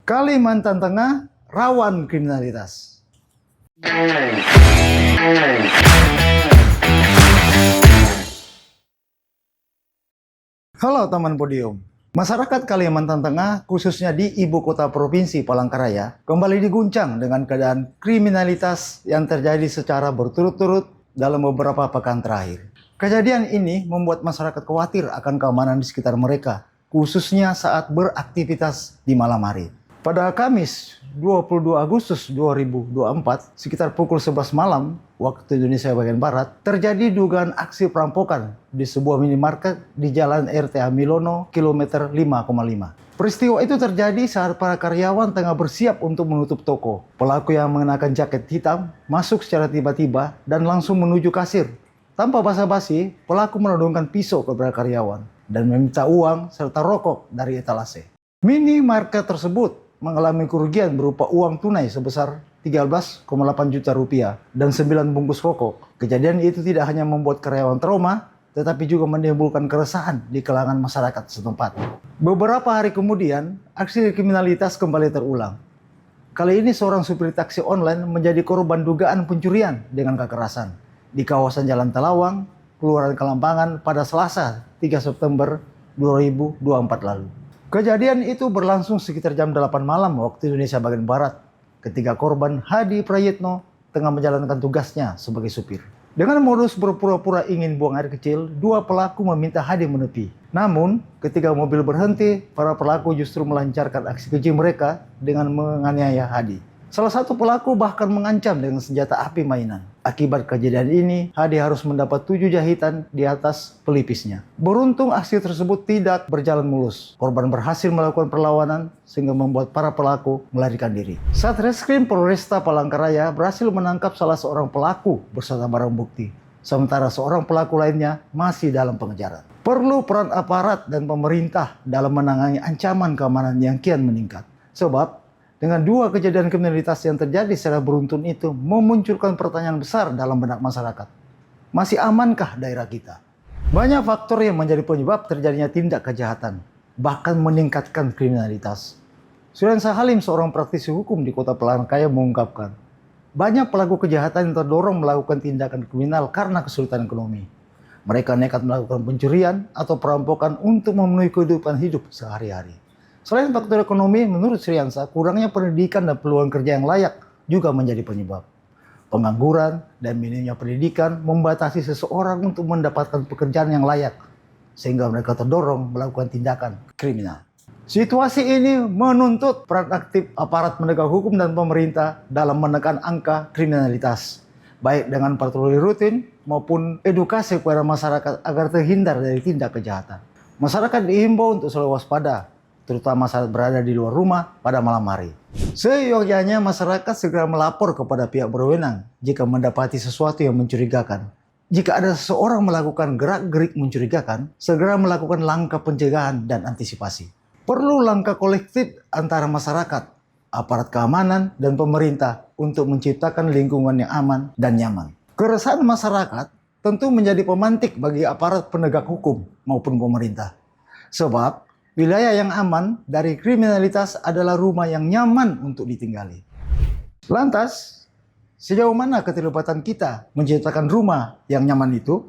Kalimantan Tengah rawan kriminalitas. Halo teman podium. Masyarakat Kalimantan Tengah, khususnya di ibu kota provinsi Palangkaraya, kembali diguncang dengan keadaan kriminalitas yang terjadi secara berturut-turut dalam beberapa pekan terakhir. Kejadian ini membuat masyarakat khawatir akan keamanan di sekitar mereka, khususnya saat beraktivitas di malam hari. Pada Kamis 22 Agustus 2024, sekitar pukul 11 malam waktu Indonesia bagian Barat, terjadi dugaan aksi perampokan di sebuah minimarket di Jalan RT Hamilono, kilometer 5,5. Peristiwa itu terjadi saat para karyawan tengah bersiap untuk menutup toko. Pelaku yang mengenakan jaket hitam masuk secara tiba-tiba dan langsung menuju kasir. Tanpa basa-basi, pelaku menodongkan pisau kepada karyawan dan meminta uang serta rokok dari etalase. Minimarket tersebut mengalami kerugian berupa uang tunai sebesar 13,8 juta rupiah dan 9 bungkus rokok. Kejadian itu tidak hanya membuat karyawan trauma, tetapi juga menimbulkan keresahan di kalangan masyarakat setempat. Beberapa hari kemudian, aksi kriminalitas kembali terulang. Kali ini seorang supir taksi online menjadi korban dugaan pencurian dengan kekerasan di kawasan Jalan Telawang, Kelurahan Kelampangan pada Selasa 3 September 2024 lalu. Kejadian itu berlangsung sekitar jam 8 malam waktu Indonesia bagian Barat, ketika korban Hadi Prayitno tengah menjalankan tugasnya sebagai supir. Dengan modus berpura-pura ingin buang air kecil, dua pelaku meminta Hadi menepi. Namun, ketika mobil berhenti, para pelaku justru melancarkan aksi keji mereka dengan menganiaya Hadi. Salah satu pelaku bahkan mengancam dengan senjata api mainan. Akibat kejadian ini, Hadi harus mendapat 7 jahitan di atas pelipisnya. Beruntung aksi tersebut tidak berjalan mulus. Korban berhasil melakukan perlawanan sehingga membuat para pelaku melarikan diri. Satreskrim Polresta Palangkaraya berhasil menangkap salah seorang pelaku beserta barang bukti. Sementara seorang pelaku lainnya masih dalam pengejaran. Perlu peran aparat dan pemerintah dalam menangani ancaman keamanan yang kian meningkat. Sebab dengan dua kejadian kriminalitas yang terjadi secara beruntun itu memunculkan pertanyaan besar dalam benak masyarakat. Masih amankah daerah kita? Banyak faktor yang menjadi penyebab terjadinya tindak kejahatan, bahkan meningkatkan kriminalitas. Surensa Halim, seorang praktisi hukum di Kota Palangkaraya, mengungkapkan, banyak pelaku kejahatan yang terdorong melakukan tindakan kriminal karena kesulitan ekonomi. Mereka nekat melakukan pencurian atau perampokan untuk memenuhi kehidupan hidup sehari-hari. Selain faktor ekonomi, menurut Sriansa, kurangnya pendidikan dan peluang kerja yang layak juga menjadi penyebab. Pengangguran dan minimnya pendidikan membatasi seseorang untuk mendapatkan pekerjaan yang layak, sehingga mereka terdorong melakukan tindakan kriminal. Situasi ini menuntut peran aktif aparat penegak hukum dan pemerintah dalam menekan angka kriminalitas, baik dengan patroli rutin maupun edukasi kepada masyarakat agar terhindar dari tindak kejahatan. Masyarakat diimbau untuk selalu waspada, terutama saat berada di luar rumah pada malam hari. Seyogyanya masyarakat segera melapor kepada pihak berwenang jika mendapati sesuatu yang mencurigakan. Jika ada seseorang melakukan gerak-gerik mencurigakan, segera melakukan langkah pencegahan dan antisipasi. Perlu langkah kolektif antara masyarakat, aparat keamanan, dan pemerintah untuk menciptakan lingkungan yang aman dan nyaman. Keresahan masyarakat tentu menjadi pemantik bagi aparat penegak hukum maupun pemerintah. Sebab wilayah yang aman dari kriminalitas adalah rumah yang nyaman untuk ditinggali. Lantas, sejauh mana keterlibatan kita menciptakan rumah yang nyaman itu?